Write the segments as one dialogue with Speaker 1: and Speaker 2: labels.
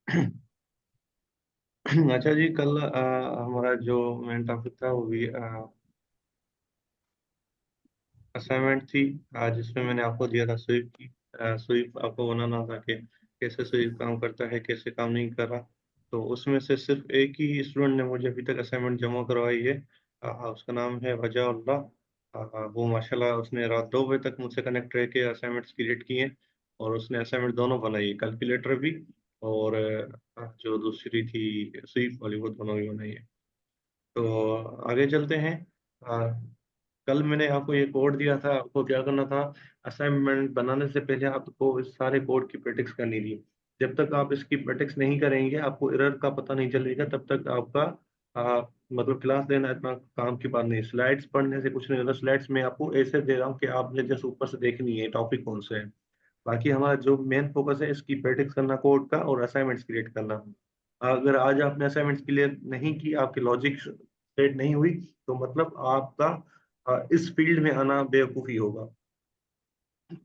Speaker 1: अच्छा जी, कल हमारा जो मेन टॉपिक था वो भी असाइनमेंट थी। आज जिसमें मैंने आपको दिया था स्वीप की। स्वीप आपको बनाना था कि कैसे स्वीप काम करता है, कैसे काम नहीं कर रहा। तो उसमें से सिर्फ एक ही स्टूडेंट ने मुझे अभी तक असाइनमेंट जमा करवाई है। उसका नाम है वजाउल्लाह। वो माशाल्लाह उसने रात 2 बजे तक मुझसे कनेक्ट रह के असाइनमेंट्स क्रिएट किए। और उसने असाइनमेंट दोनों बनाई, कैलकुलेटर भी और जो दूसरी थी स्वीप वाली, वो दोनों भी बनाई है। तो आगे चलते हैं। कल मैंने आपको ये कोड दिया था, आपको क्या करना था। असाइनमेंट बनाने से पहले आपको इस सारे कोड की प्रैक्टिस करनी थी। जब तक आप इसकी प्रैक्टिस नहीं करेंगे, आपको एरर का पता नहीं चलेगा, तब तक आपका मतलब क्लास लेना इतना काम की बात नहीं। स्लाइड्स पढ़ने से कुछ नहीं होता। स्लाइड्स में आपको ऐसे दे रहा हूँ कि आपने जैसे ऊपर से देखनी है टॉपिक कौन से है। बाकी हमारा जो मेन फोकस है इसकी प्रैक्टिस करना कोड का और असाइनमेंट्स क्रिएट करना। अगर आज आपने असाइनमेंट्स क्लियर नहीं की, आपकी लॉजिक सेट नहीं हुई, तो मतलब आपका इस फील्ड में आना बेवकूफ़ी होगा।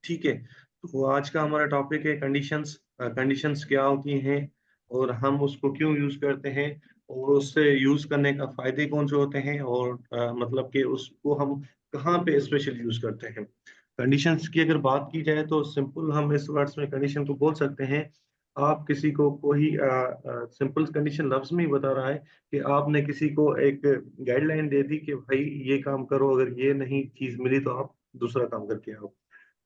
Speaker 1: ठीक है। तो आज का हमारा टॉपिक है कंडीशंस। कंडीशंस क्या होती हैं और हम उसको क्यों यूज करते हैं, और उससे यूज करने का फायदे कौन से होते हैं, और मतलब कि उसको हम कहाँ पे स्पेशल यूज करते हैं। कंडीशंस की अगर बात की जाए तो सिंपल हम इस वर्ड्स में कंडीशन को बोल सकते हैं। आप किसी को कोई सिंपल कंडीशन लफ्ज में ही बता रहा है कि आपने किसी को एक गाइडलाइन दे दी कि भाई ये काम करो, अगर ये नहीं चीज मिली तो आप दूसरा काम करके आओ।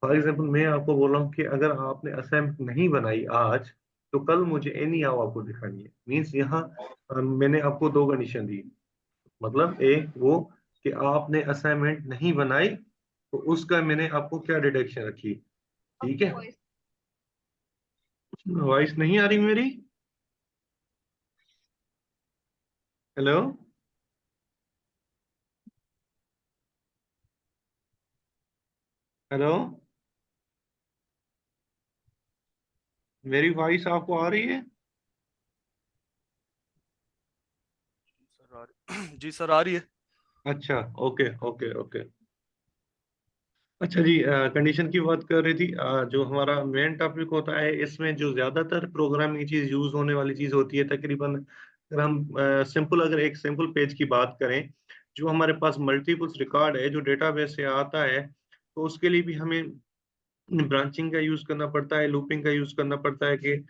Speaker 1: फॉर एग्जाम्पल मैं आपको बोल रहा हूँ कि अगर आपने असाइनमेंट नहीं बनाई आज, तो कल मुझे एनी आओ आपको दिखानी है। मीन्स यहाँ मैंने आपको दो कंडीशन दी। मतलब एक वो कि आपने असाइनमेंट नहीं बनाई, तो उसका मैंने आपको क्या डिडक्शन रखी। ठीक है। वॉइस नहीं आ रही मेरी? हेलो। हेलो। मेरी वॉइस आपको आ रही है?
Speaker 2: सर जी सर आ रही है।
Speaker 1: अच्छा। Okay okay okay. अच्छा जी, कंडीशन की बात कर रही थी। जो हमारा मेन टॉपिक होता है, इसमें जो ज्यादातर प्रोग्रामिंग चीज यूज होने वाली चीज होती है तकरीबन, अगर हम सिंपल अगर एक सिंपल पेज की बात करें, जो हमारे पास मल्टीपल्स रिकॉर्ड है जो डेटाबेस से आता है, तो उसके लिए भी हमें ब्रांचिंग का यूज करना पड़ता है, लूपिंग का यूज करना पड़ता है कि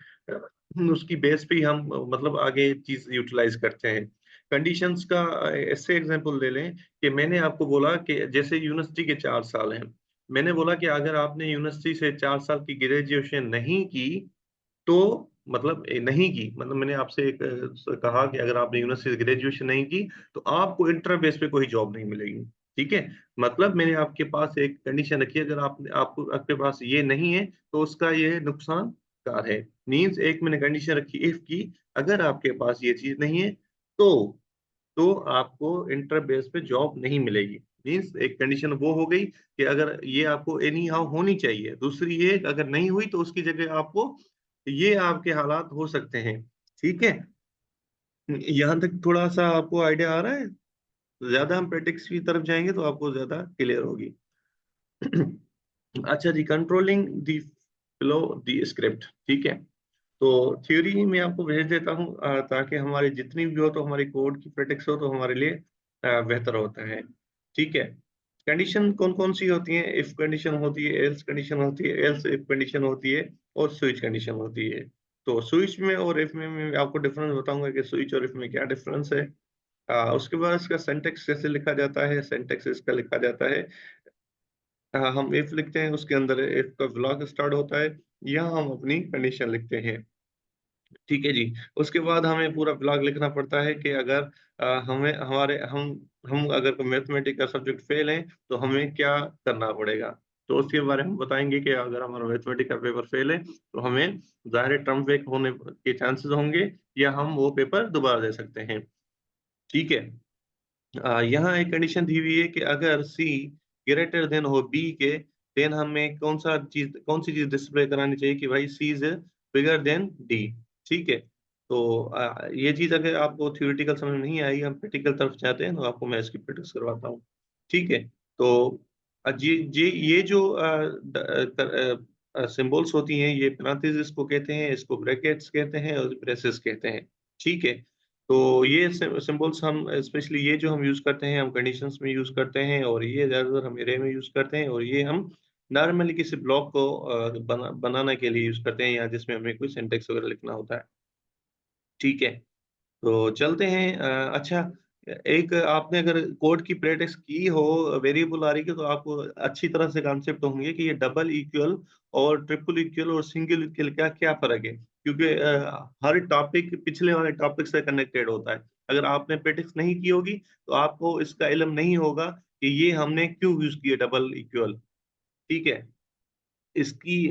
Speaker 1: उसकी बेस पे ही हम मतलब आगे चीज यूटिलाइज करते हैं। कंडीशंस का ऐसे एग्जांपल ले लें कि मैंने आपको बोला कि जैसे यूनिवर्सिटी के 4 साल हैं। मैंने बोला कि अगर आपने यूनिवर्सिटी से 4 साल की ग्रेजुएशन नहीं की, तो मतलब नहीं की मतलब मैंने आपसे एक कहा कि अगर आपने यूनिवर्सिटी से ग्रेजुएशन नहीं की, तो आपको इंटर बेस पे कोई जॉब नहीं मिलेगी। ठीक है। मतलब मैंने आपके पास एक कंडीशन रखी है, अगर आपने आपको आपके पास ये नहीं है, तो उसका ये नुकसान कार है। मीन्स एक मैंने कंडीशन रखी इफ की, अगर आपके पास ये चीज नहीं है, तो तो आपको इंटर बेस पे जॉब नहीं मिलेगी। मीन्स एक कंडीशन वो हो गई कि अगर ये आपको एनी हाउ होनी चाहिए, दूसरी ये अगर नहीं हुई तो उसकी जगह आपको ये आपके हालात हो सकते हैं। ठीक है। यहाँ तक थोड़ा सा आपको आइडिया आ रहा है? ज्यादा हम प्रैक्टिस की तरफ जाएंगे तो आपको ज्यादा क्लियर होगी। अच्छा जी, controlling the flow the script. ठीक है। तो थ्योरी में आपको भेज देता हूँ, ताकि हमारी जितनी भी हो तो हमारी कोड की प्रैक्टिस हो तो हमारे लिए बेहतर होता है। ठीक है। कंडीशन कौन कौन सी होती है? इफ कंडीशन होती है, एल्स कंडीशन होती है, एल्स इफ कंडीशन होती है, और स्विच कंडीशन होती है। तो स्विच में और इफ में मैं आपको डिफरेंस बताऊंगा कि स्विच और इफ में क्या डिफरेंस है। उसके बाद इसका सिंटेक्स कैसे लिखा जाता है। सिंटेक्स इसका लिखा जाता है, हम इफ लिखते हैं, उसके अंदर इफ का ब्लॉक स्टार्ट होता है, यहाँ हम अपनी कंडीशन लिखते हैं। ठीक है जी। उसके बाद हमें पूरा ब्लॉग लिखना पड़ता है कि अगर हमें हमारे हम अगर कोई मैथमेटिक्स का सब्जेक्ट फेल है, तो हमें क्या करना पड़ेगा। तो उसके बारे में बताएंगे कि अगर हमारा मैथमेटिक्स का पेपर फेल है, तो हमें ज़ाहिर टर्म बैक होने के चांसेस होंगे, या हम वो पेपर दोबारा दे सकते हैं। ठीक है। यहाँ एक कंडीशन दी हुई है कि अगर सी ग्रेटर देन हो बी के, देन हमें कौन सी चीज डिस्प्ले करानी चाहिए कि भाई सी इज बिगर देन डी। ठीक है। तो ये चीज अगर आपको थ्योरेटिकल समझ नहीं आई, हम प्रैक्टिकल तरफ जाते हैं, तो आपको मैं इसकी प्रैक्टिस करवाता हूँ। ठीक है। तो ये जो सिंबल्स होती हैं, ये पैरेंथेसिस को कहते हैं, इसको ब्रैकेट्स कहते हैं और ब्रेसेस कहते हैं, ठीक है? तो ये सिंबल्स हम स्पेशली ये जो हम यूज़ करते हैं, हम कंडीशंस में यूज़ करते हैं और ये ज़्यादातर हम अरे में यूज़ करते हैं और ये हम नॉर्मली किसी ब्लॉक को बनाने के लिए यूज़ करते हैं या जिसमें हमें कोई सिंटैक्स वगैरह लिखना होता है, ठीक है? तो चलते हैं अच्छा एक आपने अगर कोड की प्रैक्टिस की हो वेरिएबल आरई की तो आपको अच्छी तरह से कॉन्सेप्ट होंगे कि ये डबल इक्वल और ट्रिपल इक्वल और सिंगल इक्वल का क्या फ़र्क है? क्योंकि हर टॉपिक पिछले वाले टॉपिक से कनेक्टेड होता है। अगर आपने प्रैक्टिस नहीं की होगी तो आपको इसका इल्म नहीं होगा कि ये हमने क्यों यूज़ किया डबल इक्वल, ठीक है? इसकी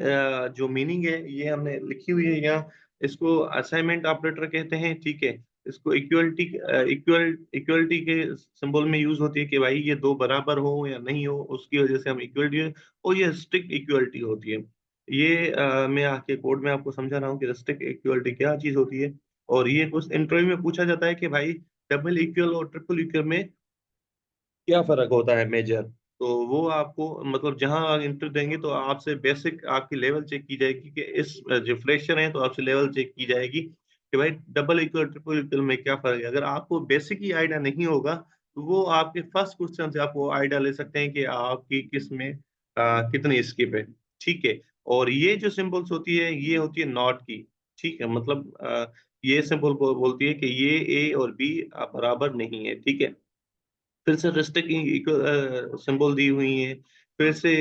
Speaker 1: जो मीनिंग है ये हमने लिखी हुई है यहाँ। इसको असाइनमेंट ऑपरेटर कहते हैं, ठीक है? इसको इक्वलिटी के सिंबल में यूज़ होती है कि भाई ये 2 बराबर हो या नहीं हो, उसकी वजह से हम इक्वलिटी और ये स्ट्रिक्ट इक्वलिटी होती है। ये मैं आके कोड में आपको समझा रहा हूँ कि स्ट्रिक्ट इक्वलिटी क्या चीज़ होती है और ये कुछ इंटरव्यू में पूछा जाता है कि भाई डबल इक्वल और ट्रिपल इक्वल में क्या फ़र्क होता है मेजर? तो वो आपको मतलब जहाँ आप इंटरव्यू देंगे तो आपसे बेसिक आपकी लेवल चेक की जाएगी कि इस जो फ्रेशर हैं तो आपसे लेवल चेक की जाएगी कि भाई डबल इक्वल, ट्रिपल इक्वल में क्या फ़र्क है? अगर आपको बेसिक ही आइडिया नहीं होगा, तो वो आपके फर्स्ट क्वेश्चन से आप वो आइडिया ले सकते हैं कि आपकी किस में कितनी स्किप है, ठीक है? और ये जो सिम्बल्स होती है, ये होती है नॉट की, ठीक है? मतलब ये सिंबल बोलती है कि ये ए और बी बराबर नहीं है, ठीक है? फिर से रिस्ट्रिक्ट सिंबल दी हुई हैं, फिर से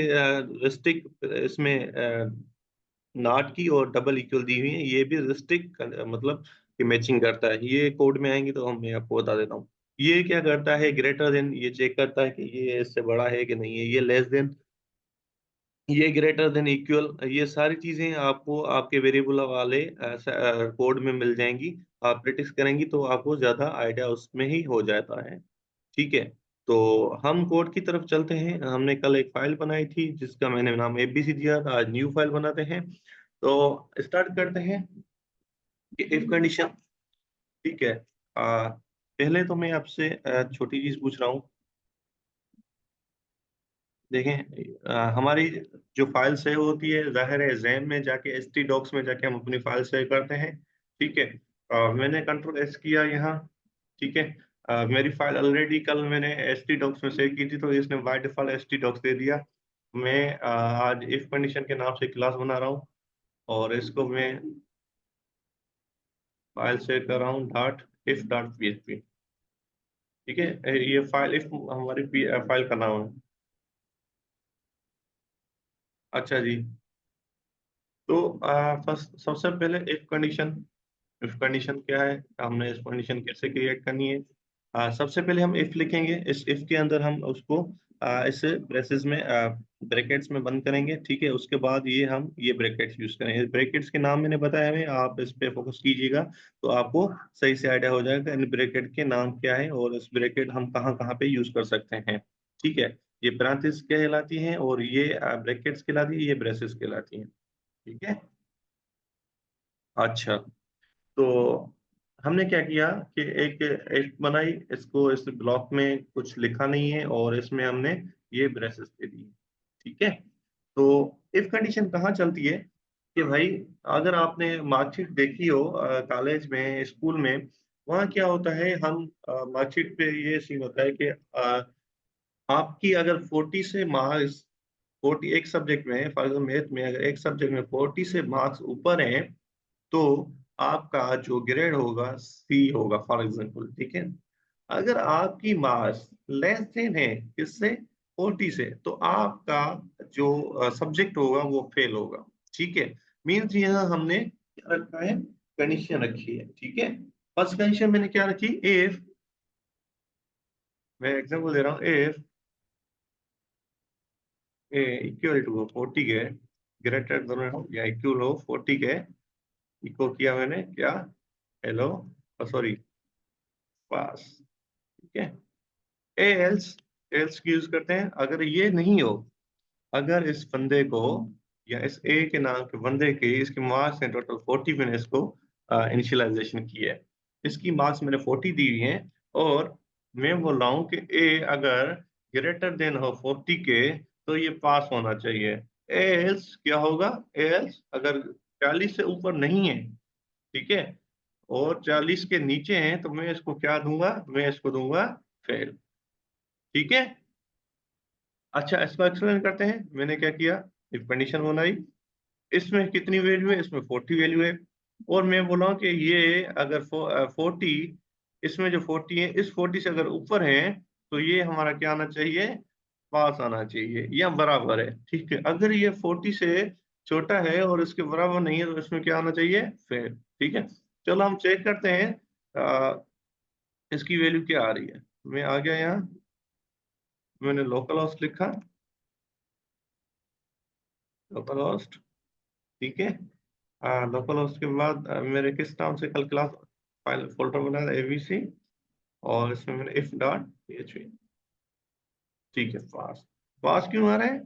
Speaker 1: रिस्ट्रिक्ट इसमें नॉट की और डबल इक्वल दी हुई है, ये भी रिस्ट्रिक्ट मतलब कि मैचिंग करता है। ये कोड में आएँगी तो हम मैं आपको बता देता हूँ। ये क्या करता है ग्रेटर देन ये चेक करता है कि ये इससे बड़ा है कि नहीं है, ये लेस देन, ये ग्रेटर देन इक्वल, ये सारी चीज़ें आपको आपके वेरिएबल वाले कोड में मिल जाएँगी। आप प्रैक्टिस करेंगी तो आपको ज़्यादा आइडिया उसमें ही हो जाता है। ठीक है? तो हम कोड की तरफ चलते हैं। हमने कल एक फ़ाइल बनाई थी जिसका मैंने नाम एबीसी दिया था, आज न्यू फ़ाइल बनाते हैं। तो स्टार्ट करते हैं कि इफ कंडीशन, ठीक है? पहले तो मैं आपसे छोटी चीज़ पूछ रहा हूँ। देखें हमारी जो फ़ाइल सेव होती है ज़ाहिर है ज़ेन में जाके एचटी डॉक्स में जाके हम अपनी फ़ाइल सेव करते हैं, ठीक है? मैंने कंट्रोल एस किया यहाँ, ठीक है? मेरी फ़ाइल ऑलरेडी कल मैंने एचटी डॉक्स में सेव की थी तो इसने बाय डिफ़ॉल्ट एचटी डॉक्स दे दिया। मैं आज इफ कंडीशन के नाम से क्लास बना रहा हूँ और इसको मैं फ़ाइल सेव कर रहा हूँ डॉट इफ डॉट पीएचपी, ठीक है? ये फ़ाइल इफ हमारी फ़ाइल का नाम है। अच्छा जी, तो फर्स्ट सबसे पहले इफ कंडीशन क्या है? हमने इफ कंडीशन कैसे क्रिएट करनी है? सबसे पहले हम इफ लिखेंगे, इस इफ के अंदर हम उसको इसे ब्रेसेस में ब्रैकेट्स में बंद करेंगे, ठीक है? उसके बाद ये हम ये ब्रैकेट्स यूज़ करेंगे। ब्रैकेट्स के नाम मैंने बताया है, आप इस पे फ़ोकस कीजिएगा, तो आपको सही से आइडिया हो जाएगा इन ब्रैकेट के नाम क्या है और इस ब्रैकेट हम कहाँ-कहाँ पे यूज़ कर सकते हैं, ठीक है? ये ब्रांचेस कहलाती हैं और ये ब्रैकेट्स कहलाती है, ये ब्रेसेस कहलाती हैं, ठीक है? अच्छा। तो हमने क्या किया कि एक एक बनाई, इसको इस ब्लॉक में कुछ लिखा नहीं है और इसमें हमने ये ब्रेसेस दे दिए, ठीक है? तो इफ कंडीशन कहाँ चलती है कि भाई अगर आपने मार्कशीट देखी हो कॉलेज में, स्कूल में, वहाँ क्या होता है हम मार्कशीट पे ये सीन होता है कि आपकी अगर 40 से मार्क्स 40 एक सब्जेक्ट में फॉर एग्ज़ाम्पल मैथ में अगर एक सब्जेक्ट में 40 से मार्क्स ऊपर हैं तो आपका जो ग्रेड होगा सी होगा फॉर एग्जांपल, ठीक है? अगर आपकी मार्क्स लेस देन है किससे 40 से तो आपका जो सब्जेक्ट होगा वो फेल होगा, ठीक है? मीन्स यहाँ हमने क्या रखा है कंडीशन रखी है, ठीक है? फर्स्ट कंडीशन मैंने क्या रखी इफ, मैं एग्जांपल दे रहा हूँ इफ ए इक्वल टू 40 के ग्रेटर देन हो या इक्वल हो 40 के, इक्वल किया मैंने क्या हेलो सॉरी पास, ठीक है? एल्स एल्स की यूज करते हैं अगर ये नहीं हो, अगर इस बंदे को या इस ए के नाम के बंदे के इसके मार्क्स हैं टोटल 40 मैंने इसको इनिशियलाइजेशन की है, इसकी मार्क्स मैंने 40 दी हुई हैं और मैं बोल रहा हूँ कि ए अगर ग्रेटर देन हो 40 के तो ये पास होना चाहिए, एल्स क्या होगा, एल्स अगर 40 से ऊपर नहीं है, ठीक है, और 40 के नीचे हैं, तो मैं इसको क्या दूंगा, मैं इसको दूंगा फेल। ठीक है। अच्छा, इसको एक्सप्लेन करते हैं। मैंने क्या किया, एक कंडीशन बनाई, इसमें कितनी वैल्यू है, इसमें 40 वैल्यू है, और मैं बोला कि ये अगर 40, इसमें जो 40 है, इस 40 से अगर ऊपर है तो ये हमारा क्या आना चाहिए, पास आना चाहिए या बराबर है। ठीक है, अगर ये 40 से छोटा है और इसके बराबर नहीं है तो इसमें क्या आना चाहिए, फेल। ठीक है, चलो हम चेक करते हैं इसकी वैल्यू क्या आ रही है। मैं आ गया यहाँ, मैंने लोकल होस्ट लिखा, लोकल होस्ट। ठीक है, लोकल होस्ट के बाद मेरे किस नाम से कल क्लास फाइल फोल्डर बनाया, एबीसी, और इसमें मैंने इफ डॉट पीएचपी। ठीक है, पास। पास क्यों आ रहा है,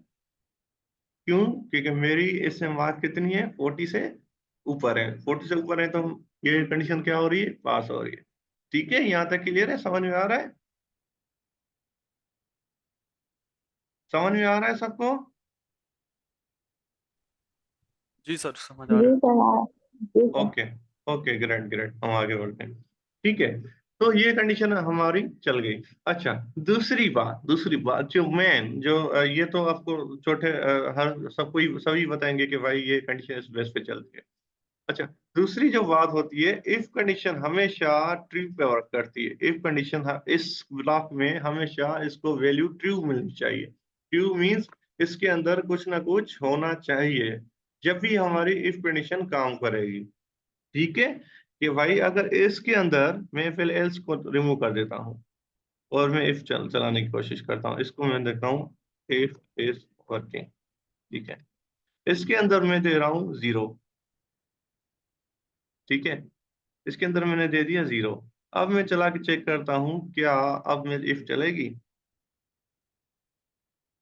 Speaker 1: क्यों, क्योंकि मेरी इसमें मार्क कितनी है, 40 से ऊपर है, 40 से ऊपर है तो ये कंडीशन क्या हो रही है, पास हो रही है। ठीक है, यहाँ तक क्लियर है, समझ में आ रहा है, समझ में आ रहा है सबको।
Speaker 2: जी सर, समझ आ
Speaker 3: जी
Speaker 2: रहा है।
Speaker 3: Sir ji sir.
Speaker 1: Okay, okay, great great, हम आगे बढ़ते हैं। ठीक है, तो ये कंडीशन हमारी चल गई। अच्छा, दूसरी बात जो मेन जो ये तो आपको छोटे हर सब कोई सभी बताएंगे कि भाई ये कंडीशन इस बेस पे चलती है। अच्छा, दूसरी जो बात होती है, इफ कंडीशन हमेशा ट्रू पे वर्क करती है। इफ कंडीशन इस ब्लॉक में हमेशा इसको वैल्यू ट्रू मिलनी चाहिए। ट्रू मींस इसके अंदर कुछ ना कुछ होना चाहिए जब भी हमारी इफ कंडीशन काम करेगी। ठीक है, कि भाई अगर इसके अंदर, मैं पहले एल्स को रिमूव कर देता हूँ और मैं इफ चलाने की कोशिश करता हूँ, इसको मैं देखता हूँ इफ इज वर्किंग। ठीक है, इसके अंदर मैं दे रहा हूँ 0। ठीक है, इसके अंदर मैंने दे दिया 0। अब मैं चला के चेक करता हूँ क्या अब मेरी इफ चलेगी।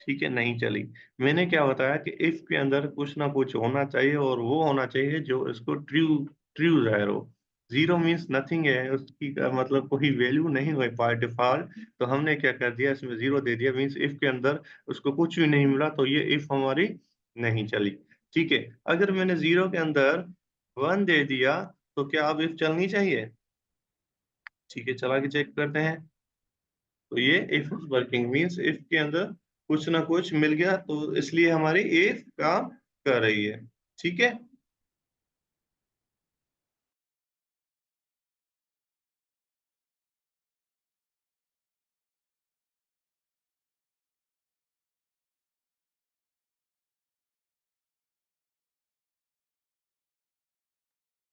Speaker 1: ठीक है, नहीं चली। मैंने क्या बताया कि इफ के अंदर कुछ ना कुछ होना चाहिए, और वो होना चाहिए जो इसको ट्रू ट्रू जाहिर हो। 0 मीन्स नथिंग है, उसकी मतलब कोई वैल्यू नहीं हुई बाय डिफॉल्ट। तो हमने क्या कर दिया, इसमें 0 दे दिया, मीन्स इफ के अंदर उसको कुछ भी नहीं मिला, तो ये इफ हमारी नहीं चली। ठीक है, अगर मैंने 0 के अंदर 1 दे दिया तो क्या अब इफ चलनी चाहिए। ठीक है, चला के चेक करते हैं। तो ये if is working means if के अंदर कुछ ना कुछ मिल गया, तो इसलिए हमारी इफ काम कर रही है। ठीक है,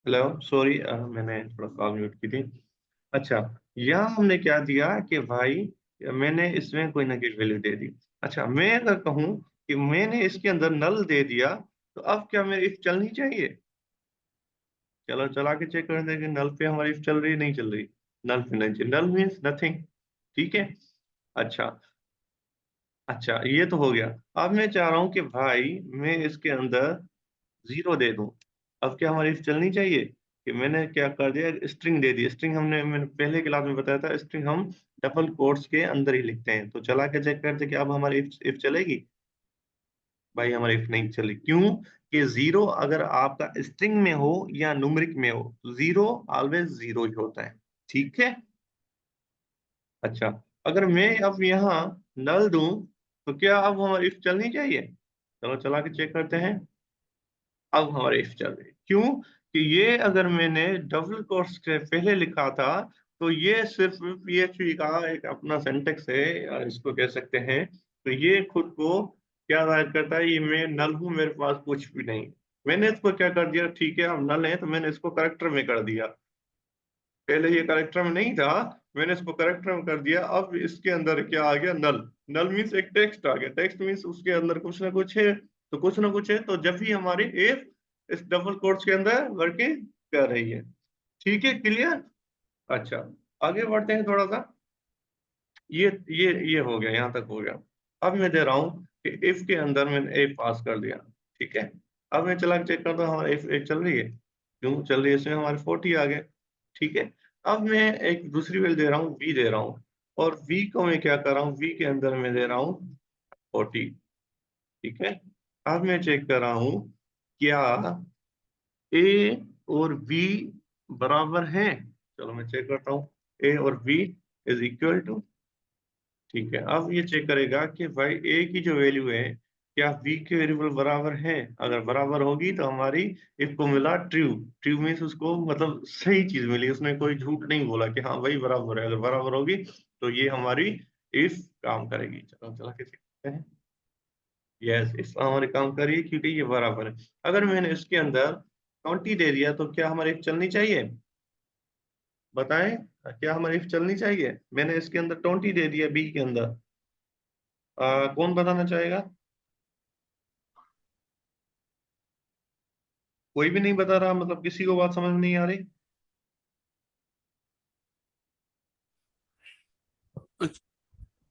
Speaker 1: हेलो, सॉरी, मैंने थोड़ा कॉल म्यूट की थी। अच्छा, यहाँ हमने क्या दिया कि भाई मैंने इसमें कोई ना कोई वैल्यू दे दी। अच्छा, मैं अगर कहूँ कि मैंने इसके अंदर नल दे दिया, तो अब क्या मेरी इफ चलनी चाहिए। चलो चला के चेक कर देंगे, नल पे हमारी इफ चल रही है, नहीं चल रही। नल पे नहीं चल, नल मीन्स नथिंग। ठीक है। अच्छा, अच्छा, ये तो हो गया। अब मैं चाह रहा हूं कि भाई मैं इसके अंदर 0 दे दूं। अब क्या हमारी चलनी चाहिए, कि मैंने क्या कर दिया, स्ट्रिंग दे दी। स्ट्रिंग मैंने पहले क्लास में बताया था, स्ट्रिंग हम डबल कोट्स के अंदर ही लिखते हैं। तो चला के चेक करते कि अब हमारी इफ चलेगी। भाई हमारी इफ नहीं चली, क्यों, कि 0 अगर आपका स्ट्रिंग में हो या न्यूमेरिक में हो, तो 0 ऑलवेज 0 ही होता है। ठीक है। अच्छा, अगर मैं अब यहाँ नल दूं, तो क्या अब हमारी इफ चलनी चाहिए। चलो चला के चेक करते हैं। अब हमारी इफ चल रही है, क्यों, कि ये अगर मैंने डबल कोट्स के पहले लिखा था, तो ये सिर्फ पीएचपी का एक अपना सिंटेक्स है, या इसको कह सकते हैं। तो ये खुद को क्या जाहिर करता है, ये मैं नल हूं, मेरे पास कुछ भी नहीं। मैंने इसको क्या कर दिया, ठीक है अब नल है, तो मैंने इसको करेक्टर में कर दिया। पहले ये करेक्टर में नहीं था, मैंने इसको करेक्टर में कर दिया। अब इसके अंदर क्या आ गया, नल। नल मीन्स एक टेक्स्ट आ गया, टेक्स्ट मीन्स उसके अंदर कुछ ना कुछ है। तो कुछ ना कुछ है, तो जब भी हमारी इफ इस डबल कोट्स के अंदर वर्किंग कर रही है। ठीक है, क्लियर। अच्छा, आगे बढ़ते हैं थोड़ा सा। ये हो गया, यहाँ तक हो गया। अब मैं दे रहा हूँ कि इफ के अंदर मैंने इफ पास कर दिया। ठीक है, अब मैं चला के चेक करता हूँ हमारा इफ चल रही है, क्यों चल रही है, इसमें हमारे 40 आ गए। ठीक है, अब मैं एक दूसरी वैल्यू दे रहा हूँ, वी दे रहा हूँ, और वी को मैं क्या कर रहा हूँ, वी के अंदर मैं दे रहा हूँ 40। ठीक है, अब मैं चेक कर रहा हूं क्या ए और बी बराबर हैं। चलो मैं चेक करता हूँ। ए और बी इज इक्वल टू, ठीक है। अब ये चेक करेगा कि भाई ए की जो वैल्यू है क्या बी के वेरिएबल बराबर है। अगर बराबर होगी तो हमारी इफ को मिला ट्रू। ट्रू मीन्स उसको मतलब सही चीज मिली, उसने कोई झूठ नहीं बोला कि हाँ भाई बराबर है। अगर बराबर होगी तो ये हमारी इफ काम करेगी। चलो चला के देखते हैं। यस, इफ हमारे काम करिए क्योंकि ये बराबर है। अगर मैंने इसके अंदर 20 दे दिया तो क्या हमारी इफ चलनी चाहिए? बताएं, क्या हमारी इफ चलनी चाहिए? मैंने इसके अंदर 20 दे दिया बी के अंदर। कौन बताना चाहेगा? कोई भी नहीं बता रहा, मतलब किसी को बात समझ में नहीं आ रही।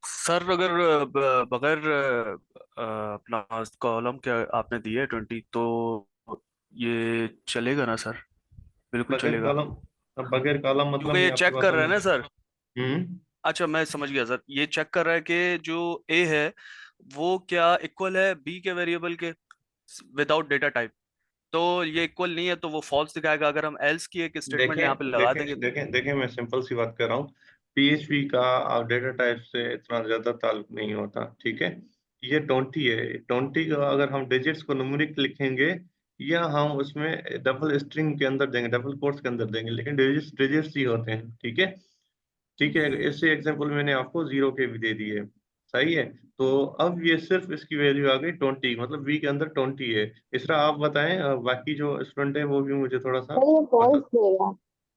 Speaker 2: सर अगर बगैर अपना कॉलम के आपने दिए 20, तो ये चलेगा ना सर? बिल्कुल
Speaker 1: बगैर
Speaker 2: चलेगा।
Speaker 1: कॉलम? अब बगैर कॉलम मतलब
Speaker 2: क्योंकि
Speaker 1: मैं
Speaker 2: ये
Speaker 1: आपकी
Speaker 2: चेक
Speaker 1: बात
Speaker 2: कर रहा है
Speaker 1: समझ।
Speaker 2: ना सर।
Speaker 1: हम्म।
Speaker 2: अच्छा, मैं समझ गया सर। ये चेक कर रहा है कि जो ए है वो क्या इक्वल है बी के वेरिएबल के विदाउट डेटा टाइप। तो ये इक्वल नहीं है तो वो फॉल्स दिखाएगा। अगर हम एल्स की एक स्टेटमेंट यहाँ पे
Speaker 1: देखें
Speaker 2: लगा देंगे
Speaker 1: देखें
Speaker 2: तो।
Speaker 1: देखें देखें, मैं सिंपल सी बात कर रहा हूँ। पीएचपी का डेटा टाइप से इतना ज्यादा ताल्लुक नहीं होता, ठीक है। ये 20 है। 20 का अगर हम डिजिट्स को न्यूमेरिक लिखेंगे या हम उसमें डबल स्ट्रिंग के अंदर देंगे, डबल कोट्स के अंदर देंगे, लेकिन डिजिट्स डिजिट्स ही होते हैं, ठीक है। ठीक है, ऐसे एग्जांपल मैंने आपको जीरो के भी दे दिए। सही है। तो अब ये सिर्फ इसकी वैल्यू आ गई 20, मतलब बी के अंदर 20 है। इसरा आप बताएं, बाकी जो स्टूडेंट है वो भी मुझे थोड़ा सा
Speaker 3: सर ये फॉल्स
Speaker 1: बता।
Speaker 3: देगा।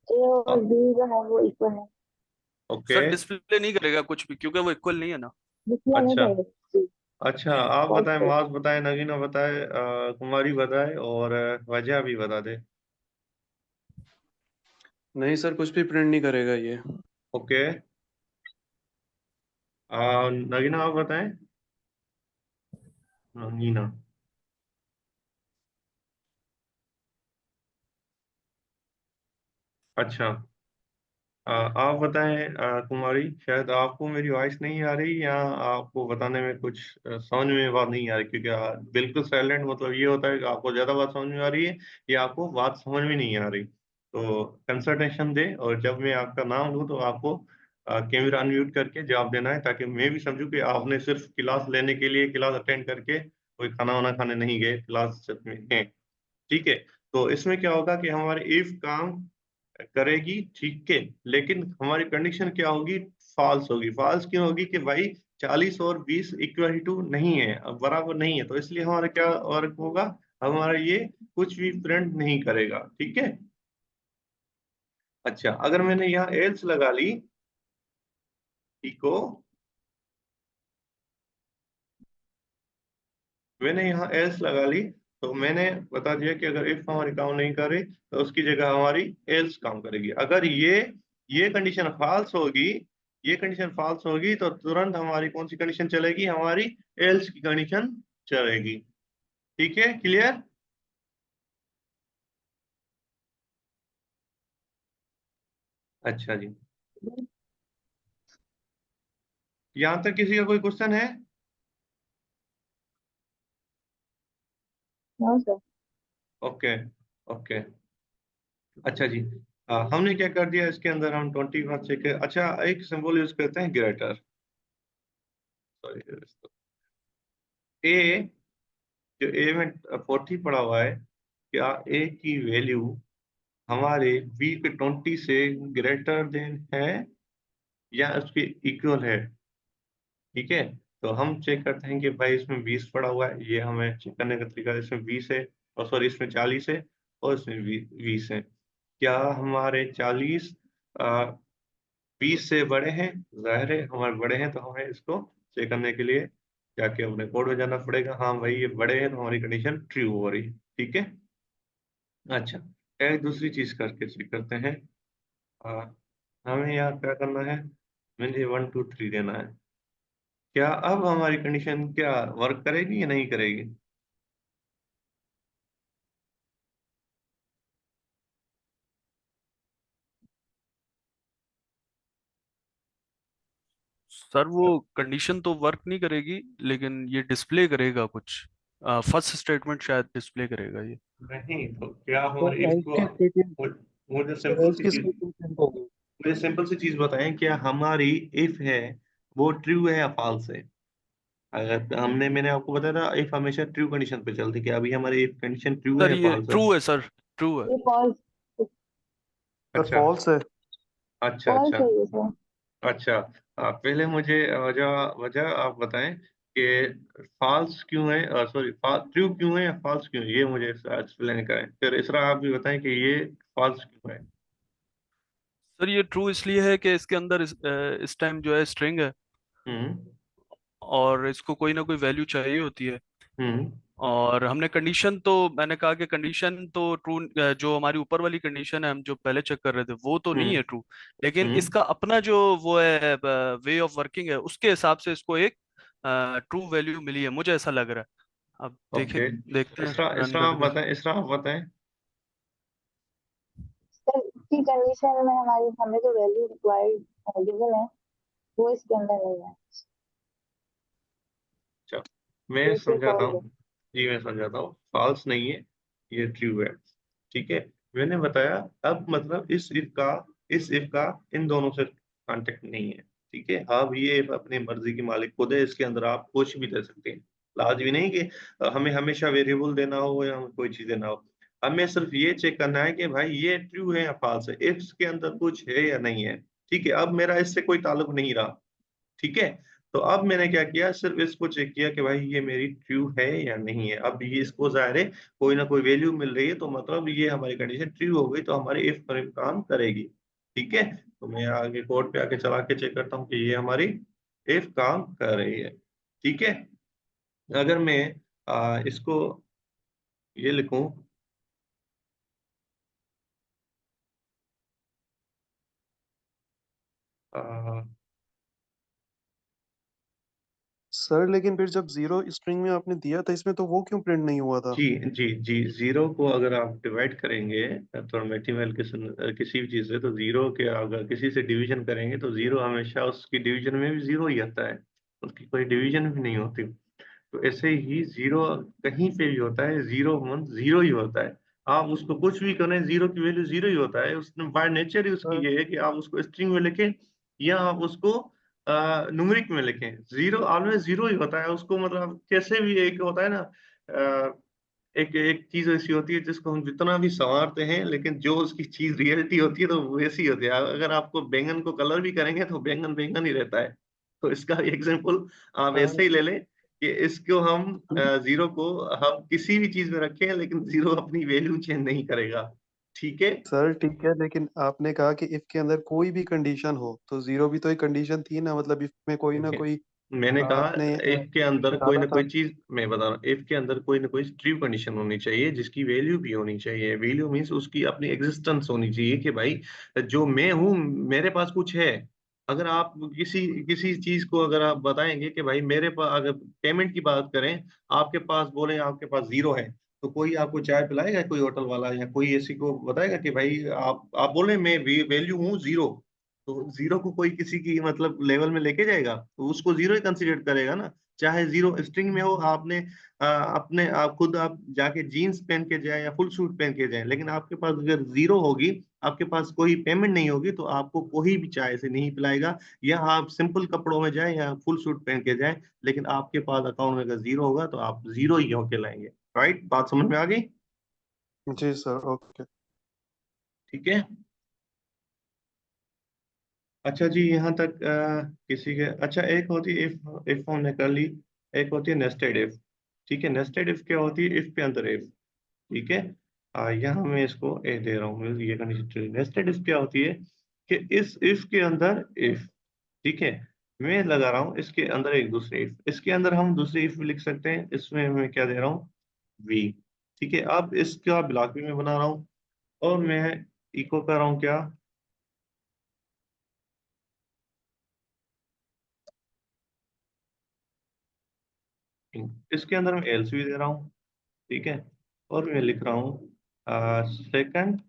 Speaker 3: ए और
Speaker 1: अ-
Speaker 3: बी जो है वो इक्वल है।
Speaker 1: ओके।
Speaker 2: सर डिस्प्ले नहीं करेगा कुछ भी क्योंकि वो इक्वल नहीं है ना।
Speaker 3: डिस्प्ले नहीं
Speaker 1: अच्छा।
Speaker 3: करेगा जी।
Speaker 1: अच्छा, आप
Speaker 3: फॉल्स
Speaker 1: बताएं,
Speaker 3: देगा।
Speaker 1: मास बताएं, नगीना बताए, कुमारी बताए, और वजह भी बता दे।
Speaker 4: नहीं सर, कुछ भी प्रिंट नहीं करेगा ये।
Speaker 1: ओके। नगीना आप बताएं। नगीना। अच्छा। आप बताएं, कुमारी, शायद आपको मेरी वॉइस नहीं आ रही या आपको बताने में कुछ समझ में बात नहीं आ रही, क्योंकि बिल्कुल साइलेंट मतलब ये होता है कि आपको ज्यादा बात समझ में आ रही है या आपको बात समझ में नहीं आ रही। तो कंसल्टेशन दे, और जब मैं आपका नाम लूँ तो आपको कैमरा अनम्यूट करके जवाब देना है, ताकि मैं भी समझूं कि आपने सिर्फ क्लास लेने के लिए, क्लास अटेंड करके कोई खाना वाना खाने नहीं गए, क्लास में हैं। ठीक है। तो इसमें क्या होगा कि हमारे इफ काम करेगी, ठीक है, लेकिन हमारी कंडीशन क्या होगी? फॉल्स होगी। फॉल्स क्यों होगी? कि भाई 40 और 20 इक्वल टू नहीं है, अब बराबर नहीं है, तो इसलिए हमारा क्या वर्क होगा? हमारा ये कुछ भी प्रिंट नहीं करेगा, ठीक है। अच्छा, अगर मैंने यहाँ एल्स लगा ली, ठीक हो, मैंने यहाँ एल्स लगा ली, तो मैंने बता दिया कि अगर इफ हमारी काम नहीं कर रही तो उसकी जगह हमारी एल्स काम करेगी। अगर ये कंडीशन फॉल्स होगी, ये कंडीशन फॉल्स होगी तो तुरंत हमारी कौन सी कंडीशन चलेगी? हमारी एल्स की कंडीशन चलेगी। ठीक है, क्लियर? अच्छा जी। यहाँ तक किसी का कोई क्वेश्चन है?
Speaker 3: No sir.
Speaker 1: ओके। ओके। अच्छा जी। हमने क्या कर दिया इसके अंदर? हम 20 बात चेक कर, अच्छा एक सिंबल यूज करते हैं, ग्रेटर। सॉरी, ए, जो ए में 40 पड़ा हुआ है, क्या ए की वैल्यू हमारे बी के 20 से ग्रेटर देन है या उसके इक्वल है? ठीक है। तो हम चेक करते हैं कि भाई इसमें 20 पड़ा हुआ है, ये हमें चेक करने का तरीका है। इसमें 20 है, और सॉरी इसमें 40 है, और इसमें 20 है। क्या हमारे 40 20 से बड़े हैं? जाहिर है हमारे बड़े हैं, तो हमें इसको चेक करने के लिए जाके अपने कोड में जाना पड़ेगा। हाँ भाई ये बड़े हैं, तो हमारी कंडीशन ट्रू हो रही है, ठीक है। अच्छा, एक दूसरी चीज करके चेक करते हैं। आ, हमें यहाँ क्या करना है? मुझे 1 2 3 देना है। क्या अब हमारी कंडीशन क्या वर्क करेगी या नहीं करेगी?
Speaker 2: सर वो कंडीशन तो वर्क नहीं करेगी लेकिन ये डिस्प्ले करेगा कुछ। फर्स्ट स्टेटमेंट शायद डिस्प्ले करेगा ये।
Speaker 1: नहीं, तो क्या
Speaker 4: तो
Speaker 1: हमारे इफ
Speaker 4: एल्स
Speaker 1: को
Speaker 4: की स्टेटमेंट,
Speaker 1: मुझे
Speaker 4: तो
Speaker 1: सिंपल
Speaker 4: एल्स
Speaker 1: सी
Speaker 4: की
Speaker 1: चीज
Speaker 4: स्टेटमेंट प्रिंट हो गई।
Speaker 1: मुझे सिंपल सी चीज बताएं, क्या हमारी इफ है वो ट्रू है या फॉल्स है? अगर मैंने आपको बताया था इफ हमेशा ट्रू कंडीशन पे चलती है, कि अभी हमारी इफ कंडीशन ट्रू है
Speaker 2: सर
Speaker 1: या
Speaker 2: ये
Speaker 1: फॉल्स है?
Speaker 2: ट्रू है सर, ट्रू है।
Speaker 3: ये फॉल्स,
Speaker 4: सर
Speaker 1: अच्छा,
Speaker 4: फॉल्स है।
Speaker 1: अच्छा,
Speaker 3: फॉल्स
Speaker 1: अच्छा,
Speaker 3: है ये सर।
Speaker 1: अच्छा। पहले मुझे वजह वजह आप बताएं कि फॉल्स क्यों है, सॉरी, ट्रू क्यों है या फॉल्स क्यों है, ये मुझे एक्सप्लेन करें। फिर इसरा आप भी बताएं कि ये फॉल्स क्यों है।
Speaker 2: सर ये ट्रू इसलिए है कि इसके अंदर इस टाइम जो है स्ट्रिंग है,
Speaker 1: हम्म,
Speaker 2: और इसको कोई ना कोई वैल्यू चाहिए होती है।
Speaker 1: हम्म,
Speaker 2: और हमने कंडीशन, तो मैंने कहा कि कंडीशन तो ट्रू, जो हमारी ऊपर वाली कंडीशन है हम जो पहले चेक कर रहे थे वो तो नहीं
Speaker 1: हम्म,
Speaker 2: है ट्रू, लेकिन
Speaker 1: हम्म।
Speaker 2: इसका अपना जो वो है वे ऑफ वर्किंग है, उसके हिसाब से इसको एक ट्रू वैल्यू मिली है, मुझे ऐसा लग रहा है। अब देखें,
Speaker 1: ओके।
Speaker 2: देखते हैं
Speaker 1: इसरा
Speaker 2: रन
Speaker 1: इसरा आप
Speaker 2: करके।
Speaker 1: बताएं, इसरा आप बताएं।
Speaker 3: सर इसकी कंडीशन में हमारी हमें जो वैल्यू रिक्वायर्ड गिवन है वो इसके अंदर नहीं है,
Speaker 1: अच्छा, मैं
Speaker 3: ये इसलिए
Speaker 1: समझाता
Speaker 3: फॉल्स है।
Speaker 1: हूँ। जी, मैं समझाता हूँ, फॉल्स नहीं है, ये ट्रू है। ठीक है, मैंने बताया। अब मतलब इस इफ का इन दोनों से कांटेक्ट नहीं है। ठीक है, अब ये if अपनी मर्जी की मालिक खुद है, इसके अंदर आप कुछ भी दे सकते हैं। लाजमी नहीं कि हमें हमेशा वेरिएबल देना हो या हमें कोई चीज देना हो। हमें सिर्फ ये चेक करना है कि भाई ये ट्रू है या फॉल्स है, इफ के अंदर कुछ है या नहीं है। ठीक है, अब मेरा इससे कोई ताल्लुक नहीं रहा। ठीक है, तो अब मैंने क्या किया, सिर्फ इसको चेक किया कि भाई ये मेरी ट्रू है या नहीं है। अब ये इसको जाहिर है कोई ना कोई वैल्यू मिल रही है, तो मतलब ये हमारी कंडीशन ट्रू हो गई, तो हमारी इफ पर काम करेगी। ठीक है, तो मैं आगे कोड पे आके चला के चेक करता हूँ कि ये हमारी इफ काम कर रही है। ठीक है, अगर मैं इसको ये लिखूं, आ,
Speaker 4: सर लेकिन फिर जब जीरो स्ट्रिंग में आपने दिया था इसमें, तो वो क्यों प्रिंट नहीं हुआ था?
Speaker 1: जी, जी, जी, जीरो को अगर आप डिवाइड करेंगे तो मैथमेटिकल किसी भी चीज से, तो जीरो के अगर किसी से डिवीजन करेंगे तो जीरो हमेशा उसकी डिवीजन में भी जीरो ही आता है, उसकी कोई डिवीजन भी नहीं होती। तो ऐसे ही जीरो कहीं पे भी होता है, जीरो वन जीरो ही होता है। आप उसको कुछ भी करें, जीरो की वैल्यू जीरो ही होता है। उसने बाय नेचर ही उसकी
Speaker 4: सर
Speaker 1: ये है कि आप उसको स्ट्रिंग में लिखें या आप उसको न्यूमेरिक में लिखें, जीरो ऑलवेज जीरो ही होता है। उसको मतलब कैसे भी एक होता है ना, एक एक चीज ऐसी होती है जिसको हम जितना भी संवारते हैं, लेकिन जो उसकी चीज रियलिटी होती है तो वो वैसी होती है। अगर आपको बैंगन को कलर भी करेंगे तो बैंगन बैंगन ही रहता है। तो इसका एग्जांपल आप
Speaker 4: सर
Speaker 1: ऐसे ही ले लें कि इसको हम जीरो को हम किसी भी चीज में रखें, लेकिन जीरो अपनी वैल्यू चेंज नहीं करेगा। ठीक है,
Speaker 4: सर ठीक है, लेकिन आपने कहा कि इफ के अंदर कोई भी कंडीशन हो, तो जीरो भी तो एक कंडीशन थी ना, मतलब इफ में कोई ना
Speaker 1: देखिए,
Speaker 4: कोई
Speaker 1: मैंने कहा
Speaker 4: आपने
Speaker 1: इफ के अंदर कोई
Speaker 4: डाला
Speaker 1: ना
Speaker 4: था।
Speaker 1: कोई चीज, मैं बता रहा हूँ, इफ के अंदर कोई ना कोई ट्रू कंडीशन होनी चाहिए जिसकी वैल्यू भी होनी चाहिए। वैल्यू मीन्स उसकी अपनी एग्जिस्टेंस होनी चाहिए, कि भाई जो मैं हूँ मेरे पास कुछ है। अगर आप किसी किसी चीज को अगर आप बताएंगे कि भाई मेरे पास, अगर पेमेंट की बात करें, आपके पास बोले आपके पास जीरो है, तो कोई आपको चाय पिलाएगा, कोई होटल वाला या कोई ऐसी को बताएगा कि भाई आप बोले मैं वैल्यू हूँ जीरो, तो जीरो को कोई किसी की मतलब लेवल में लेके जाएगा, तो उसको जीरो ही कंसीडर करेगा ना। चाहे जीरो स्ट्रिंग में हो, आपने अपने आप खुद आप जाके जीन्स पहन के जाए या फुल सूट पहन के जाए, लेकिन आपके पास अगर जीरो होगी, आपके पास कोई पेमेंट नहीं होगी, तो आपको कोई भी चाय से नहीं पिलाएगा। या आप सिंपल कपड़ों में जाए या फुल सूट पहन के जाए, लेकिन आपके पास अकाउंट में अगर जीरो होगा तो आप जीरो ही होके लाएंगे। राइट, बात समझ में आ गई?
Speaker 4: जी सर, ओके।
Speaker 1: ठीक है, अच्छा जी, यहाँ तक किसी के, अच्छा एक होती है इफ हमने कर ली, एक होती है नेस्टेड इफ। ठीक है, नेस्टेड इफ क्या होती है, इफ के अंदर इफ। ठीक है, यहाँ मैं इसको ए दे रहा हूँ, ये कंडीशन। नेस्टेड इफ क्या होती है कि इस इफ के अंदर इफ। ठीक है, मैं लगा रहा हूँ इसके अंदर एक दूसरे इफ, इसके अंदर हम दूसरे इफ लिख सकते हैं। इसमें मैं क्या दे रहा हूँ, वी। ठीक है, अब इसका ब्लॉक भी मैं बना रहा हूँ, और मैं इको कर रहा हूँ क्या, इसके अंदर मैं एल्स भी दे रहा हूँ। ठीक है, और मैं लिख रहा हूँ सेकंड।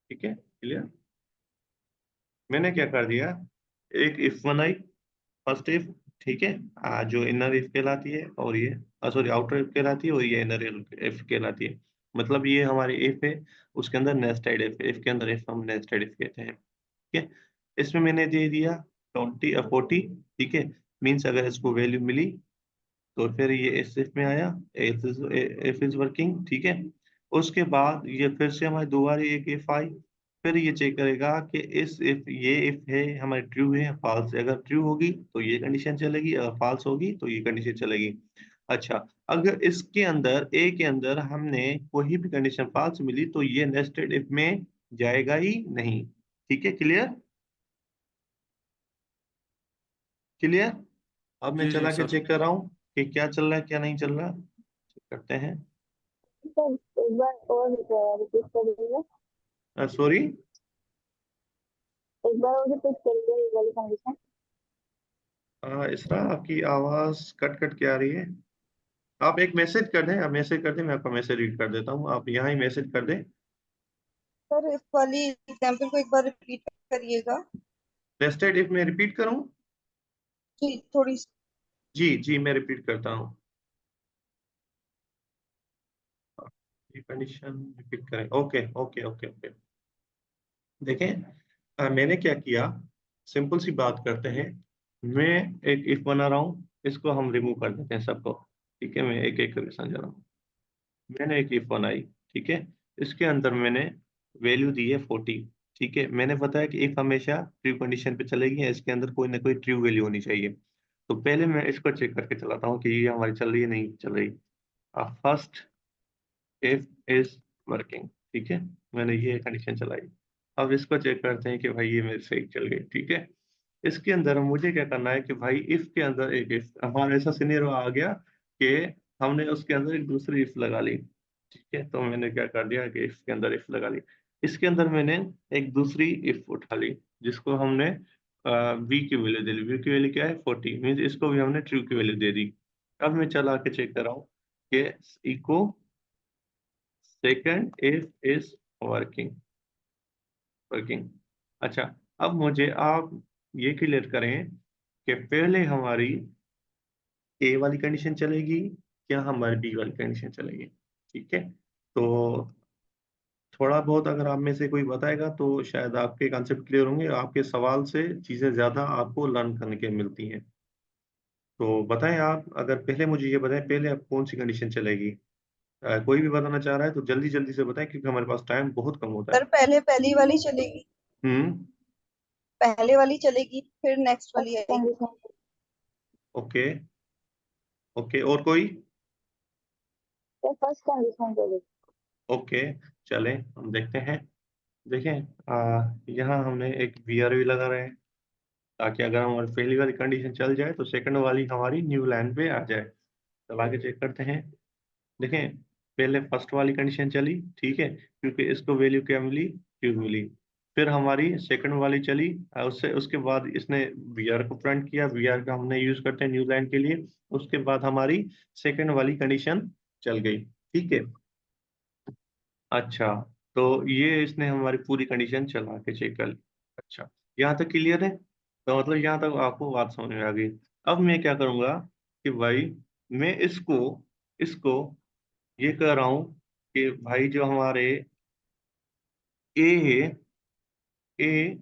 Speaker 1: ठीक है, क्लियर। मैंने क्या कर दिया, एक इफ बनाई, फर्स्ट इफ, ठीक है। जो इनर इफ कहलाती है और ये सॉरी आउटर इफ कहलाती है और ये इनर इफ कहलाती है। मतलब ये हमारी इफ है, उसके अंदर नेस्टेड इफ के अंदर इफ हम नेस्टेड इफ कहते हैं। ठीक है। इसमें मैंने दे दिया 40। ठीक है। मीन्स अगर इसको वैल्यू मिली तो फिर ये इस इफ में आया, इफ इज वर्किंग। ठीक है। उसके बाद ये फिर से हमारी दोबारा एक इफ आई, फिर ये चेक करेगा कि इस इफ ये इफ है हमारी ट्रू है फॉल्स है। अगर ट्रू होगी तो ये कंडीशन चलेगी, अगर फॉल्स होगी तो ये कंडीशन चलेगी। अच्छा, अगर इसके अंदर ए के अंदर हमने कोई भी कंडीशन फॉल्स मिली तो ये नेस्टेड इफ में जाएगा ही नहीं। ठीक है, क्लियर क्लियर। अब मैं
Speaker 2: जी जी
Speaker 1: चला के
Speaker 2: सर।
Speaker 1: चेक कर रहा हूँ कि क्या चल रहा है क्या नहीं चल रहा, चेक करते हैं।
Speaker 3: सर एक बार और रिपीट करिएगा,
Speaker 1: सॉरी,
Speaker 3: एक बार और रिपीट करिएगा ये वाली कंडीशन।
Speaker 1: इसरा आपकी आवाज कट कट के आ रही है। आप एक मैसेज कर दें, आप मैसेज कर दें, मैं आपका मैसेज रीड कर देता हूँ, आप यहाँ ही मैसेज कर दें।
Speaker 5: सर इस वाली एग्जाम्पल को एक बार रिपीट करिएगा।
Speaker 1: नेस्टेड इफ में रिपीट करूँ?
Speaker 5: जी थोड़ी
Speaker 1: जी जी, मैं रिपीट करता हूँ। ये कंडीशन रिपीट करें। Okay okay okay okay. देखें, मैंने क्या किया, सिंपल सी बात करते हैं। मैं एक इफ बना रहा हूँ, इसको हम रिमूव कर देते हैं सबको। ठीक है, मैं एक एक करके समझा रहा हूँ। मैंने एक इफ बनाई, ठीक है। इसके अंदर मैंने वैल्यू दी है 40। ठीक है, मैंने बताया कि इफ हमेशा ट्रू कंडीशन पे चलेगी, या इसके अंदर कोई ना कोई ट्रू वैल्यू होनी चाहिए। तो पहले मैं इसको चेक करके चलाता हूँ कि ये हमारी चल रही है नहीं चल रही। First if is working. ठीक है, मैंने ये कंडीशन चलाई। अब इसको चेक करते हैं कि भाई ये मेरे सही चल गई। ठीक है, इसके अंदर मुझे क्या करना है कि भाई इफ के अंदर एक इफ, हमारा ऐसा सिनेरियो आ गया कि हमने उसके अंदर एक दूसरी इफ लगा ली। ठीक है, तो मैंने क्या कर दिया कि इफ के अंदर इफ लगा ली। इसके अंदर मैंने एक दूसरी इफ उठा ली, जिसको हमने वी की वैल्यू दे दी। वी की वैल्यू क्या है 40, मीन्स इसको भी हमने ट्रू की वैल्यू दे दी। अब मैं चला के चेक कर रहा हूँ कि echo second if is working working. अच्छा, अब मुझे आप ये क्लियर करें कि पहले हमारी ए वाली कंडीशन चलेगी या हमारी बी वाली कंडीशन चलेगी। ठीक है, तो थोड़ा बहुत अगर आप में से कोई बताएगा तो शायद आपके कॉन्सेप्ट क्लियर होंगे, आपके सवाल से चीज़ें ज़्यादा आपको लर्न करने के मिलती हैं। तो बताएं आप, अगर पहले मुझे ये बताएं पहले अब कौन सी कंडीशन चलेगी। कोई भी बताना चाह रहा है तो जल्दी जल्दी से बताएं, क्योंकि हमारे पास टाइम बहुत कम होता
Speaker 5: सर
Speaker 1: है।
Speaker 5: पहले पहली वाली चलेगी,
Speaker 1: हम्म।
Speaker 5: पहले वाली चलेगी फिर नेक्स्ट वाली
Speaker 3: फर्स्ट
Speaker 5: आएगी।
Speaker 3: कंडीशन,
Speaker 1: ओके ओके, और कोई?
Speaker 3: सर फर्स्ट कंडीशन चलेगी।
Speaker 1: ओके, चलें हम देखते हैं। देखें, यहाँ हमने एक वीआर भी लगा रहे हैं, ताकि अगर हमारी पहली वाली कंडीशन चल जाए तो सेकंड वाली हमारी न्यू लाइन पे आ जाए। चला के चेक करते हैं। देखें, पहले फर्स्ट वाली कंडीशन चली, ठीक है, क्योंकि इसको वैल्यू क्या मिली, ट्रू मिली। फिर हमारी सेकंड वाली चली, उससे उसके बाद इसने वीआर को प्रिंट किया, वीआर का हमने यूज करते हैं न्यू लाइन के लिए। उसके बाद हमारी सेकंड वाली कंडीशन चल गई। ठीक है। अच्छा, तो ये इसने हमारी पूरी कंडीशन चला के चेक कर ली। अच्छा, यहाँ तक क्लियर है? तो मतलब यहाँ तक आपको बात समझ में आ गई। अब मैं क्या करूँगा कि भाई मैं इसको इसको ये कह रहा हूँ कि भाई जो हमारे ए है, ए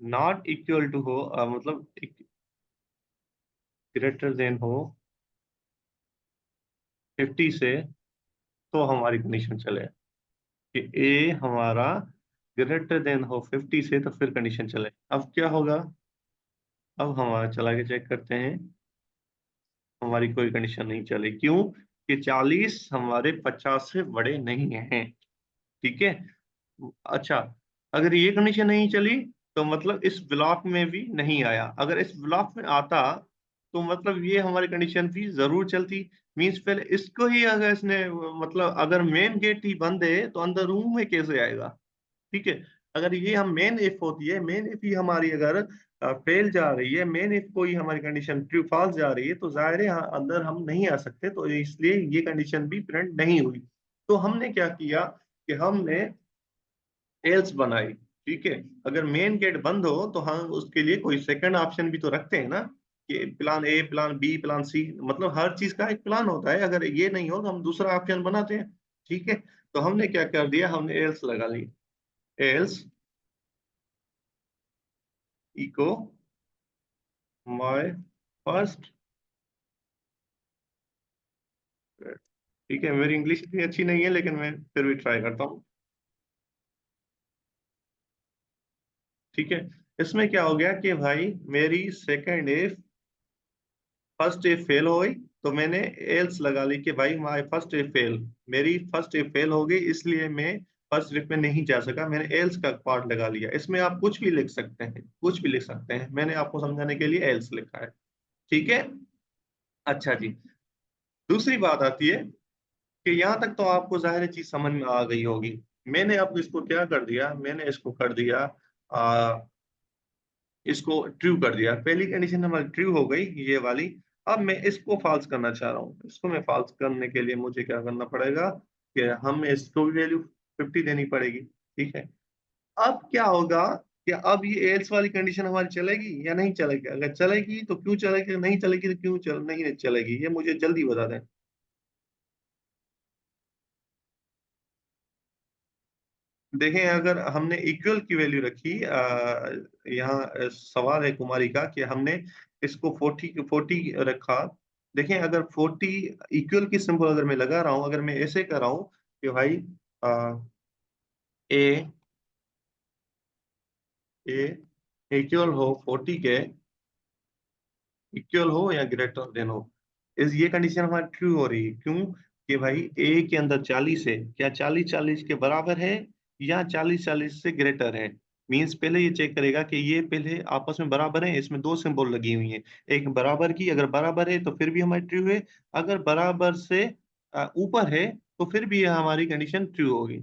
Speaker 1: नॉट इक्वल टू हो, मतलब ग्रेटर देन हो 50 से, तो हमारी कंडीशन चले। कि ए हमारा ग्रेटर देन हो 50 से, तो फिर कंडीशन चले। अब क्या होगा, अब हमारा चला के चेक करते हैं। हमारी कोई कंडीशन नहीं चली, क्यों कि 40 हमारे 50 से बड़े नहीं हैं। ठीक है। अच्छा, अगर ये कंडीशन नहीं चली तो मतलब इस ब्लॉक में भी नहीं आया। अगर इस ब्लॉक में आता तो मतलब ये हमारी कंडीशन भी जरूर चलती। मींस पहले इसको ही अगर इसने, मतलब अगर मेन गेट ही बंद है तो अंदर रूम में कैसे आएगा। ठीक है, अगर ये हम मेन इफ होती है, मेन इफ ही हमारी अगर फेल जा रही है, मेन इफ कोई हमारी कंडीशन ट्रू फॉल्स जा रही है, तो जाहिर है अंदर हम नहीं आ सकते, तो इसलिए ये कंडीशन भी प्रिंट नहीं हुई। तो हमने क्या किया कि हमने एल्स बनाई। ठीक है, अगर मेन गेट बंद हो तो हम उसके लिए कोई सेकंड ऑप्शन भी तो रखते हैं ना, कि plan A, plan B, plan C, मतलब हर चीज का एक प्लान होता है। अगर ये नहीं हो तो हम दूसरा ऑप्शन बनाते हैं। ठीक है, तो हमने क्या कर दिया, हमने एल्स लगा ली। एल्स इको माय फर्स्ट। ठीक है, मेरी इंग्लिश इतनी अच्छी नहीं है लेकिन मैं फिर भी ट्राई करता हूँ। ठीक है, इसमें क्या हो गया कि भाई मेरी second if first if fail हो गई, तो मैंने एल्स लगा ली कि भाई माय फर्स्ट इफ फेल, मेरी फर्स्ट इफ फेल हो गई इसलिए मैं फर्स्ट इफ में नहीं जा सका, मैंने एल्स का पार्ट लगा लिया। इसमें आप कुछ भी लिख सकते हैं, कुछ भी लिख सकते हैं, मैंने आपको समझाने के लिए एल्स लिखा है। ठीक है, अच्छा जी। दूसरी बात आती है कि यहाँ तक तो आपको जाहिर चीज समझ में आ गई होगी। मैंने अब इसको क्या कर दिया, मैंने इसको कर दिया इसको ट्रू कर दिया। पहली कंडीशन हमारी ट्रू हो गई, ये वाली। अब मैं इसको फॉल्स करना चाह रहा हूँ। इसको मैं फॉल्स करने के लिए मुझे क्या करना पड़ेगा कि हमें इसको भी वैल्यू 50 देनी पड़ेगी। ठीक है, अब क्या होगा कि अब ये एल्स वाली कंडीशन हमारी चलेगी या नहीं चलेगी? अगर चलेगी तो क्यों चलेगी, नहीं चलेगी तो क्यों नहीं चलेगी, ये मुझे जल्दी बता दें। देखें, अगर हमने इक्वल की वैल्यू रखी, यहाँ सवाल है कुमारी का कि हमने इसको 40 रखा। देखें, अगर 40 इक्वल की सिंबल अगर मैं लगा रहा हूं, अगर मैं ऐसे कर रहा हूं कि भाई ए ए इक्वल हो 40 के, इक्वल हो या ग्रेटर देन हो, इस ये कंडीशन हमारी ट्रू हो रही है। क्यों? कि भाई ए के अंदर 40 है, क्या 40 के बराबर है या 40 से ग्रेटर है? मींस पहले ये चेक करेगा कि ये पहले आपस में बराबर है, इसमें दो सिंबल लगी हुई हैं, एक बराबर की, अगर बराबर है तो फिर भी हमारी ट्रू है, अगर बराबर से ऊपर है तो फिर भी ये हमारी कंडीशन ट्रू होगी।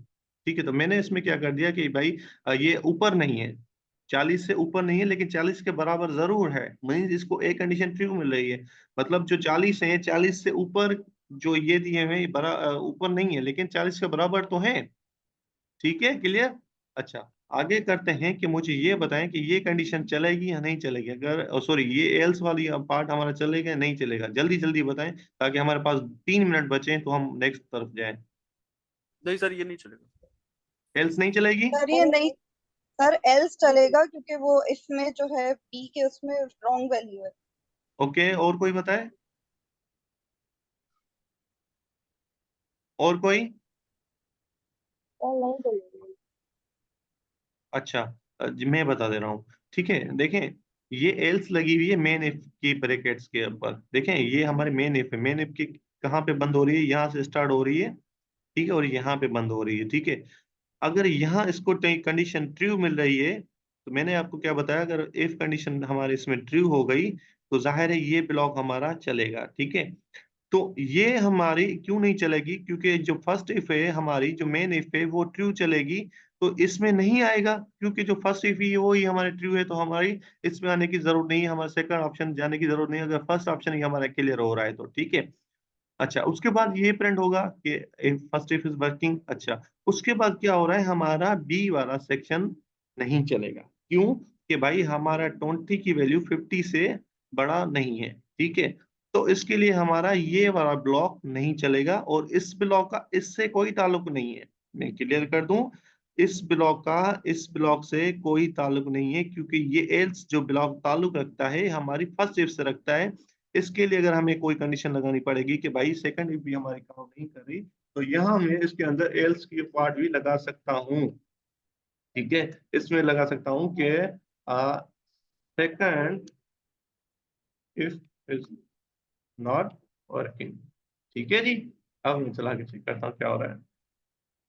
Speaker 1: ठीक है, तो मैंने इसमें क्या कर दिया कि भाई ये ऊपर नहीं है, 40 से ऊपर नहीं है लेकिन 40 के बराबर जरूर है, मीन्स इसको एक कंडीशन ट्रू मिल रही है। मतलब जो 40 है, 40 से ऊपर जो ये दिए हुए हैं, ये ऊपर नहीं है लेकिन 40 के बराबर तो है। ठीक है, क्लियर? अच्छा, आगे करते हैं कि मुझे ये बताएं कि ये कंडीशन चलेगी या नहीं चलेगी, अगर सॉरी ये एल्स वाली पार्ट हमारा चलेगा या नहीं चलेगा, जल्दी जल्दी बताएं ताकि हमारे पास 3 मिनट बचे तो हम नेक्स्ट तरफ जाएं।
Speaker 2: नहीं सर, ये नहीं चलेगा।
Speaker 1: एल्स नहीं चलेगी?
Speaker 5: सर ये नहीं, सर एल्स चलेगा क्योंकि वो इसमें जो है बी के उसमें रॉन्ग वैल्यू है।
Speaker 1: ओके, और कोई बताए? और कोई?
Speaker 3: और नहीं चलेगी।
Speaker 1: अच्छा, जी मैं बता दे रहा हूँ। ठीक है, देखें, ये एल्स लगी हुई है मेन इफ की ब्रैकेट्स के ऊपर। देखें, ये हमारे मेन इफ है, मेन इफ की कहाँ पे बंद हो रही है, यहाँ से स्टार्ट हो रही है। ठीक है, और यहाँ पे बंद हो रही है। ठीक है, अगर यहाँ इसको कंडीशन ट्रू मिल रही है तो मैंने आपको क्या बताया, अगर इफ कंडीशन हमारे इसमें ट्रू हो गई तो जाहिर है ये ब्लॉक हमारा चलेगा। ठीक है, तो ये हमारी क्यों नहीं चलेगी, क्योंकि जो फर्स्ट इफ है हमारी, जो मेन इफ है वो ट्रू चलेगी, तो इसमें नहीं आएगा क्योंकि जो फर्स्ट इफ ही वो ही हमारे ट्रू है, तो हमारी इसमें आने की जरूरत नहीं है, हमारे सेकंड ऑप्शन जाने की जरूरत नहीं है, अगर फर्स्ट ऑप्शन ही हमारा क्लियर हो रहा है तो। ठीक है, अच्छा, उसके बाद ये प्रिंट होगा कि फर्स्ट इफ इज वर्किंग। अच्छा, उसके बाद क्या हो रहा है, हमारा बी वाला सेक्शन नहीं चलेगा। क्यों? कि भाई हमारा 20 की वैल्यू 50 से बड़ा नहीं है। ठीक है, तो इसके लिए हमारा ये वाला ब्लॉक नहीं चलेगा, और इस ब्लॉक का इससे कोई ताल्लुक नहीं है। मैं क्लियर कर दूं, इस ब्लॉक का इस ब्लॉक से कोई ताल्लुक नहीं है, क्योंकि ये एल्स जो ब्लॉक ताल्लुक रखता है हमारी फर्स्ट इफ से रखता है। इसके लिए अगर हमें कोई कंडीशन लगानी पड़ेगी कि भाई सेकंड इफ भी हमारी काम नहीं कर रही, तो यहाँ मैं इसके अंदर एल्स की पार्ट भी लगा सकता हूँ। ठीक है, इसमें लगा सकता हूँ कि second if is not working. ठीक है जी, अब मैं चला के चेक करता हूँ क्या हो रहा है।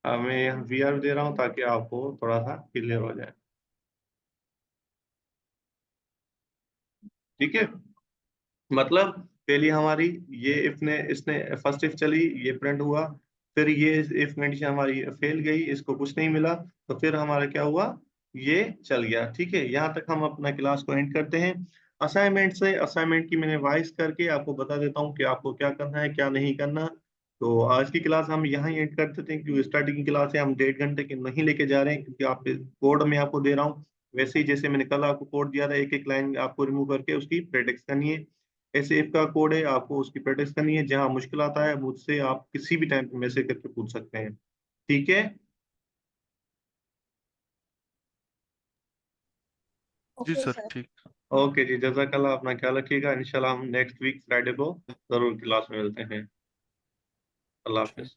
Speaker 1: अब मैं यहाँ वीआर दे रहा हूँ ताकि आपको थोड़ा सा क्लियर हो जाए। ठीक है, मतलब पहली हमारी ये इफ ने इसने फर्स्ट इफ चली, ये प्रिंट हुआ, फिर ये इफ कंडीशन हमारी फेल गई, इसको कुछ नहीं मिला, तो फिर हमारा क्या हुआ, ये चल गया। ठीक है, यहाँ तक हम अपना क्लास को एंड करते हैं। असाइनमेंट से, असाइनमेंट की मैंने वाइस करके आपको बता देता हूँ कि आपको क्या करना है क्या नहीं करना। तो आज की क्लास हम यहाँ ही एंड कर देते हैं, क्योंकि स्टार्टिंग की क्लास है, हम 1.5 घंटे की नहीं लेके जा रहे हैं, क्योंकि आप कोड में आपको दे रहा हूँ। वैसे ही जैसे मैंने कल आपको कोड दिया था, एक एक लाइन आपको रिमूव करके उसकी प्रैक्टिस करनी है। ऐसे इफ का कोड है, आपको उसकी प्रैक्टिस करनी है। जहाँ मुश्किल आता है मुझसे आप किसी भी टाइम पे मैसेज करके पूछ सकते हैं, ठीक है?
Speaker 2: जी
Speaker 5: ओके
Speaker 2: सर,
Speaker 5: सर।
Speaker 2: ठीक।
Speaker 1: ओके जी, जज़ाकल्लाह, अपना ख्याल रखिएगा। इंशाल्लाह हम नेक्स्ट वीक फ्राइडे को जरूर क्लास में मिलते हैं। अल्लाह हाफिज।